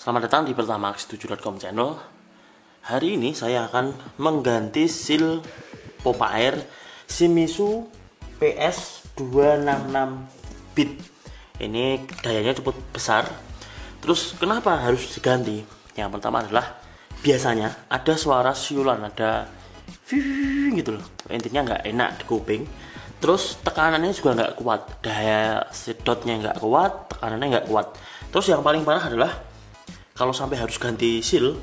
Selamat datang di pertamax7.com channel. Hari ini saya akan mengganti seal pompa air Shimizu PS266 bit. Ini dayanya cukup besar. Terus kenapa harus diganti? Yang pertama adalah biasanya ada suara siulan, ada gitu loh. Intinya nggak enak di kuping. Terus tekanannya juga nggak kuat, daya sedotnya nggak kuat, tekanannya nggak kuat. Terus yang paling parah adalah kalau sampai harus ganti seal,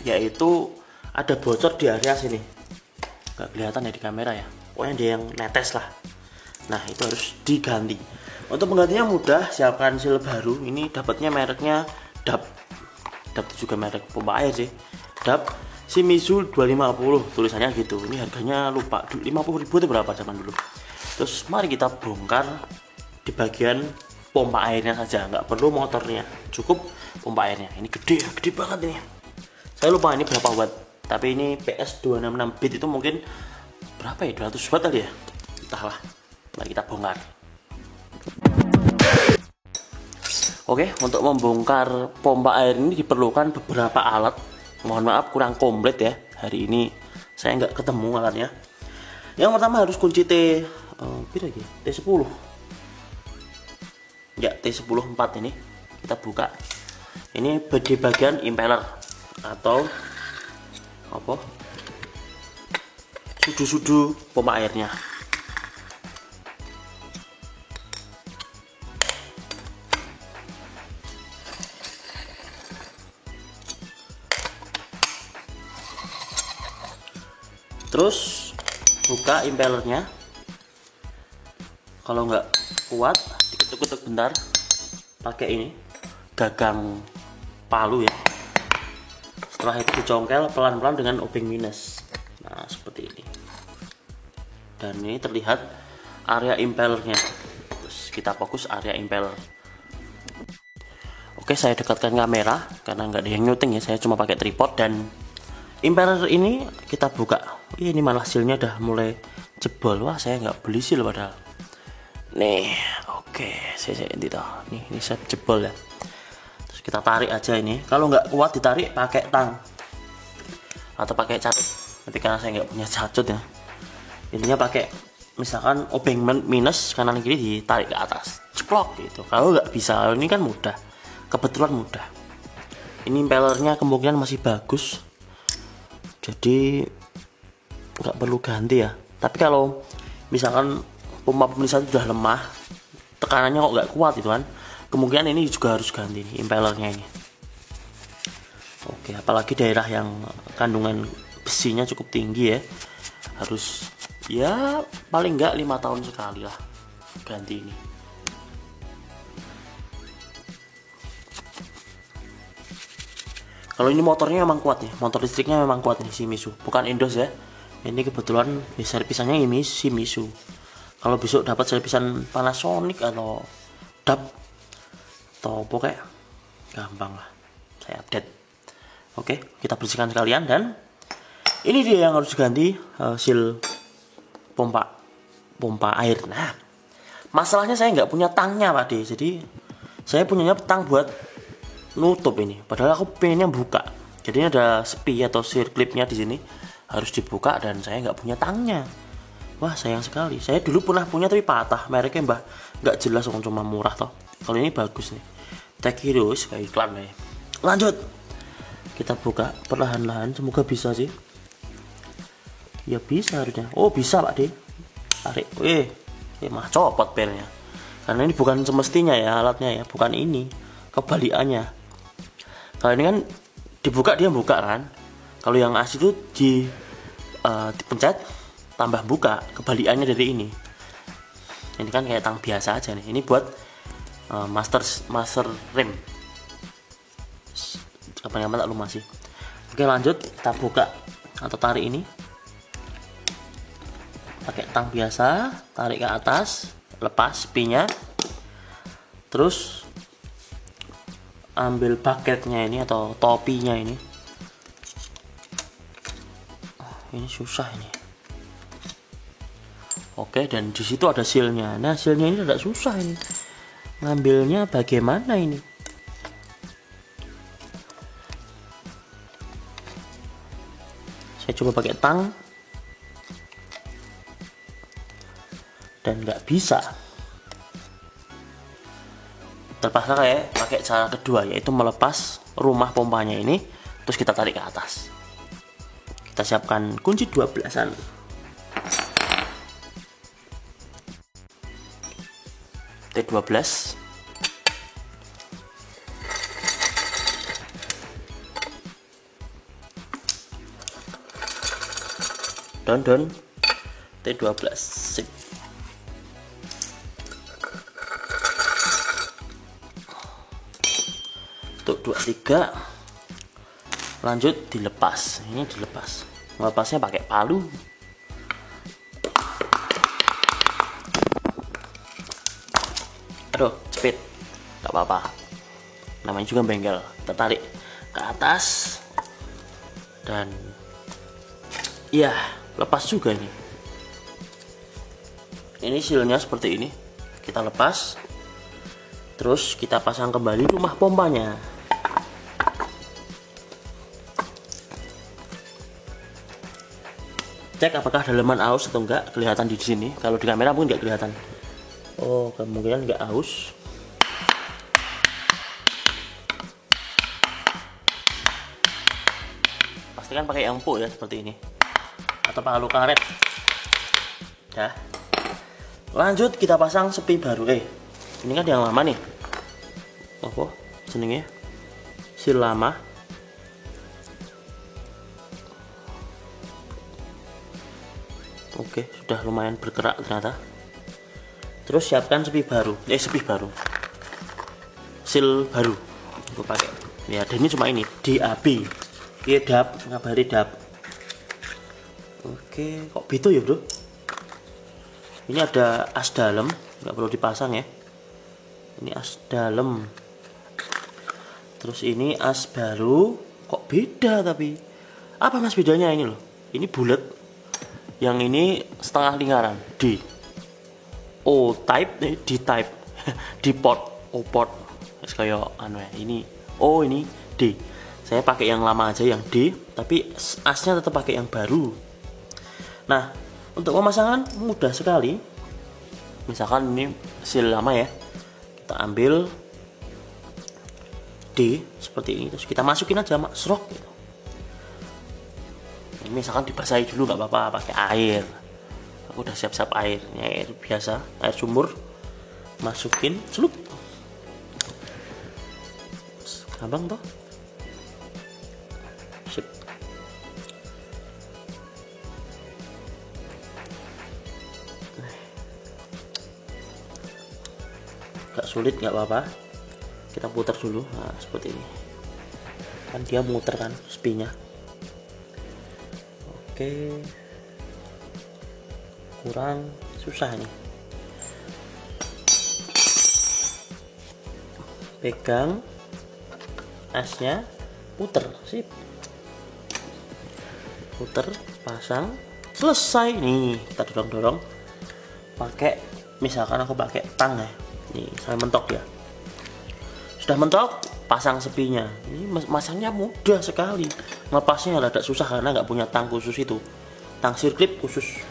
yaitu ada bocor di area sini. Nggak kelihatan ya di kamera ya, pokoknya dia yang netes lah. Nah itu harus diganti. Untuk penggantinya mudah, siapkan seal baru. Ini dapatnya mereknya DAP. DAP itu juga merek pompa air sih. DAP Shimizu 250, tulisannya gitu. Ini harganya lupa, 50.000 itu berapa zaman dulu. Terus mari kita bongkar di bagian pompa airnya saja, nggak perlu motornya, cukup pompa airnya. Ini gede banget ini. Saya lupa ini berapa watt, tapi ini PS266 bit itu mungkin berapa ya, 200 watt kali ya, entahlah. Mari kita bongkar. Oke, untuk membongkar pompa air ini diperlukan beberapa alat. Mohon maaf kurang komplit ya, hari ini saya nggak ketemu alatnya. Yang pertama harus kunci T10 ya, T10 4 ini kita buka. Ini di bagian impeller atau apa, sudu-sudu pompa airnya. Terus buka impellernya. Kalau nggak kuat, diketuk-ketuk bentar pakai ini gagang palu ya. Setelah itu dicongkel pelan-pelan dengan obeng minus. Nah seperti ini. Dan ini terlihat area impellernya. Terus kita fokus area impeller. Oke, saya dekatkan kamera karena nggak ada yang nyuting ya. Saya cuma pakai tripod. Dan impeller ini kita buka. Ini malah sealnya udah mulai jebol. Wah, saya nggak beli seal padahal. Nih, oke, saya ini toh. Ini saya jebol ya. Terus kita tarik aja ini. Kalau nggak kuat ditarik pakai tang atau pakai catut. Nanti karena saya nggak punya catut ya. Intinya pakai misalkan obeng minus kanan kiri ditarik ke atas, ceplok gitu. Kalau nggak bisa, ini kan mudah. Kebetulan mudah. Ini impellernya kemungkinan masih bagus. Jadi nggak perlu ganti ya. Tapi kalau misalkan pompa pemisah itu sudah lemah, tekanannya kok nggak kuat itu kan, kemungkinan ini juga harus ganti nih impellernya ini. Oke, apalagi daerah yang kandungan besinya cukup tinggi ya, harus ya paling nggak 5 tahun sekali lah ganti ini. Kalau ini motornya memang kuat nih, motor listriknya memang kuat nih Shimizu, bukan Indos ya. Ini kebetulan servisannya ini Shimizu. Kalau besok dapat servisan Panasonic atau DAP atau pokoknya gampang lah, saya update. Oke, kita bersihkan sekalian. Dan ini dia yang harus diganti, seal pompa air. Nah, masalahnya saya nggak punya tangnya Pak D. Jadi saya punyanya tang buat nutup ini, padahal aku pengennya buka. Jadi ini ada spi atau seal clipnya di sini, harus dibuka dan saya nggak punya tangnya. Wah sayang sekali. Saya dulu pernah punya tapi patah, mereknya mbah nggak jelas, cuma murah toh. Kalau ini bagus nih, Tech Heroes kayak iklan nih. Lanjut, kita buka perlahan-lahan, semoga bisa sih. Ya bisa harusnya. Oh bisa Pak D. Tarik, mah copot pelnya. Karena ini bukan semestinya ya alatnya ya, bukan ini, kebalikannya. Kalau ini kan dibuka dia buka kan. Kalau yang asli itu dipencet tambah buka, kebalikannya dari ini. Ini kan kayak tang biasa aja nih. Ini buat master rim. Kapan-kapan tak lupa sih. Oke lanjut, kita buka atau tarik ini. Pakai tang biasa, tarik ke atas, lepas spinya. Terus ambil bucketnya ini atau topinya ini. Ini susah ini. Oke, dan di situ ada sealnya. Nah, sealnya ini agak susah ini. Ngambilnya bagaimana ini? coba pakai tang dan nggak bisa. Terpaksa kayak pakai cara kedua, yaitu melepas rumah pompanya ini, terus kita tarik ke atas. Kita siapkan kunci 12-an. T12. Don T12. Sip. Untuk 23 lanjut dilepas. Ini dilepas. Melepasnya pakai palu. Aduh, cepet. Gak apa-apa. Namanya juga bengkel. Kita tarik ke atas. Dan iya, lepas juga ini. Ini silnya seperti ini. Kita lepas. Terus kita pasang kembali rumah pompanya. Cek apakah dalaman aus atau enggak, kelihatan di sini. Kalau di kamera mungkin enggak kelihatan. Oh, kemungkinan enggak aus. Pastikan pakai yang empuk ya, seperti ini. Atau palu karet. Dah. Lanjut kita pasang sepi baru. Ini kan yang lama nih. Apa jenenge? Sil lama. Oke, sudah lumayan bergerak ternyata. Terus siapkan sepi baru. Sil baru. Gue pakai. Ya, dan ini cuma ini, DAB. Iya, DAB, ngabari DAB. Oke, kok gitu ya, Bro? Ini ada as dalam, nggak perlu dipasang ya. Ini as dalam. Terus ini as baru, kok beda tapi. Apa mas bedanya ini loh? Ini bulat. Yang ini setengah lingkaran, D. O type, D type. D port, O port. Kayak anu ya. Ini O, ini D. Saya pakai yang lama aja yang D, tapi asnya tetap pakai yang baru. Nah, untuk pemasangan mudah sekali. Misalkan ini sil lama ya. Kita ambil D seperti ini, terus kita masukin aja serok gitu. Misalkan dibasahi dulu nggak apa-apa, pakai air. Aku udah siap-siap air, ini air biasa, air sumur. Masukin, celup. Gampang toh? Sip. Gak sulit, nggak apa-apa. Kita putar dulu, nah seperti ini. Kan dia muter kan, spinya. Oke, kurang susah nih. Pegang asnya, puter, sip. Puter, pasang, selesai nih. Kita dorong-dorong. Pakai, misalkan aku pakai tang ya. Nih, saya mentok ya. Sudah mentok, pasang sepinya. Ini masangnya mudah sekali. Melepasnya agak susah karena nggak punya tang khusus itu. Tang sirklip khusus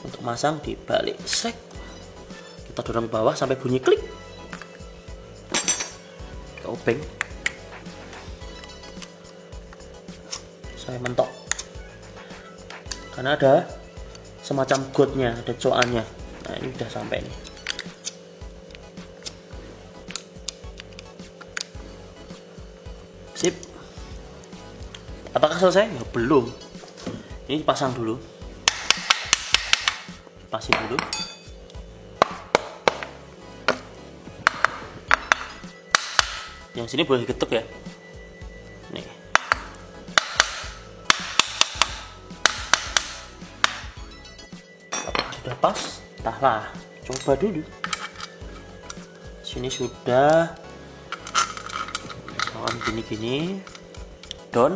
untuk masang di balik sek. Kita dorong bawah sampai bunyi klik. Kita obeng. Saya mentok. Karena ada semacam godnya, ada coannya. Nah, ini udah sampai nih. Sip. Apakah selesai? Ya, belum. Ini pasang dulu. Pasin dulu. Yang sini boleh diketuk ya. Nih. Apakah sudah pas? Entahlah. Coba dulu. Sini sudah. Gini-gini. Down.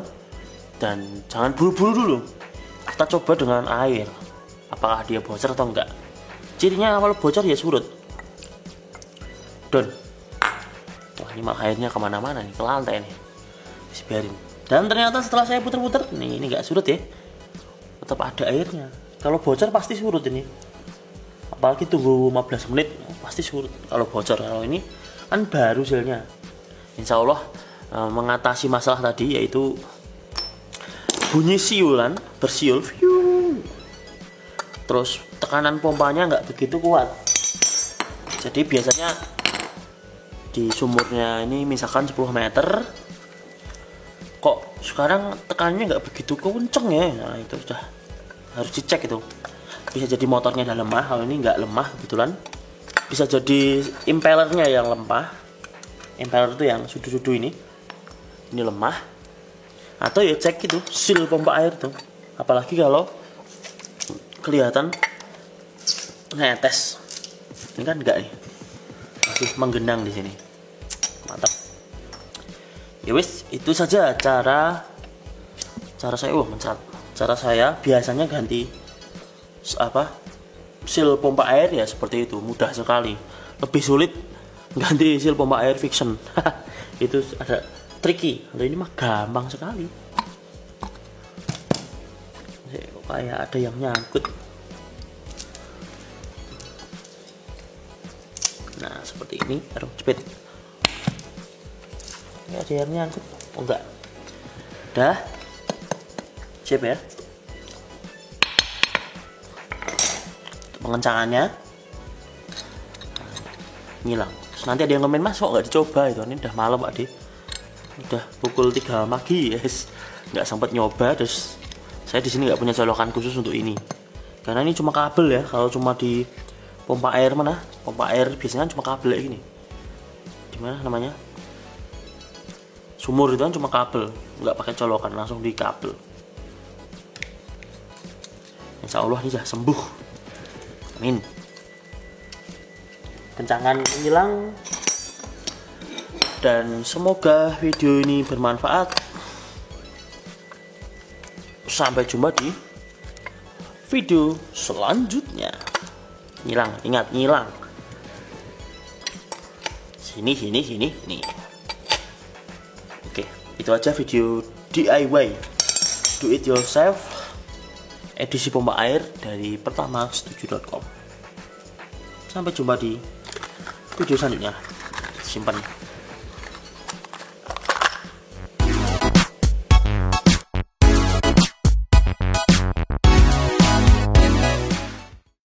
Dan jangan buru-buru dulu. Kita coba dengan air. Apakah dia bocor atau enggak. Cirinya kalau bocor ya surut. Down. Wah, ini mah airnya kemana-mana nih, ke lantai nih. Biarin. Dan ternyata setelah saya puter-puter, nih ini enggak surut ya. tetap ada airnya. Kalau bocor pasti surut ini, apalagi tunggu 15 menit pasti surut kalau bocor. Kalau ini kan baru selnya, insya Allah mengatasi masalah tadi, yaitu bunyi siulan bersiul, terus tekanan pompanya nggak begitu kuat. Jadi biasanya di sumurnya ini misalkan 10 meter, kok sekarang tekanannya nggak begitu kenceng ya. Nah itu sudah harus dicek itu. Bisa jadi motornya udah lemah, kalau ini nggak lemah kebetulan. Bisa jadi impellernya yang lemah. Impeller itu yang sudu-sudu ini lemah. Atau ya cek itu seal pompa air tuh. Apalagi kalau kelihatan netes. Ini kan enggak nih, masih menggenang di sini. Mantap. Ya wis, itu saja cara saya. Cara saya biasanya ganti seal pompa air ya seperti itu, mudah sekali. Lebih sulit ganti seal pompa air Vixion. Itu ada tricky. Kalau ini mah gampang sekali. Kayak ada yang nyangkut. Nah seperti ini, aduh cepet. Ini ada yang nyangkut, oh enggak, udah siap ya. Pengencangannya ngilang. Terus nanti ada yang komen, mas kok nggak dicoba itu, ini udah malam Pak De, udah pukul 3 pagi yes, nggak sempat nyoba. Terus saya di sini nggak punya colokan khusus untuk ini, karena ini cuma kabel ya. Kalau cuma di pompa air mana, pompa air biasanya cuma kabel kayak gini. Gimana namanya, sumur itu kan cuma kabel, nggak pakai colokan, langsung di kabel. Insya Allah ini sudah sembuh, amin. Kencangan hilang, dan semoga video ini bermanfaat. Sampai jumpa di video selanjutnya. Ngilang, ingat ngilang. Sini. Oke, itu aja video DIY, do it yourself, edisi pompa air dari pertamax7.com. Sampai jumpa di video selanjutnya. Simpan.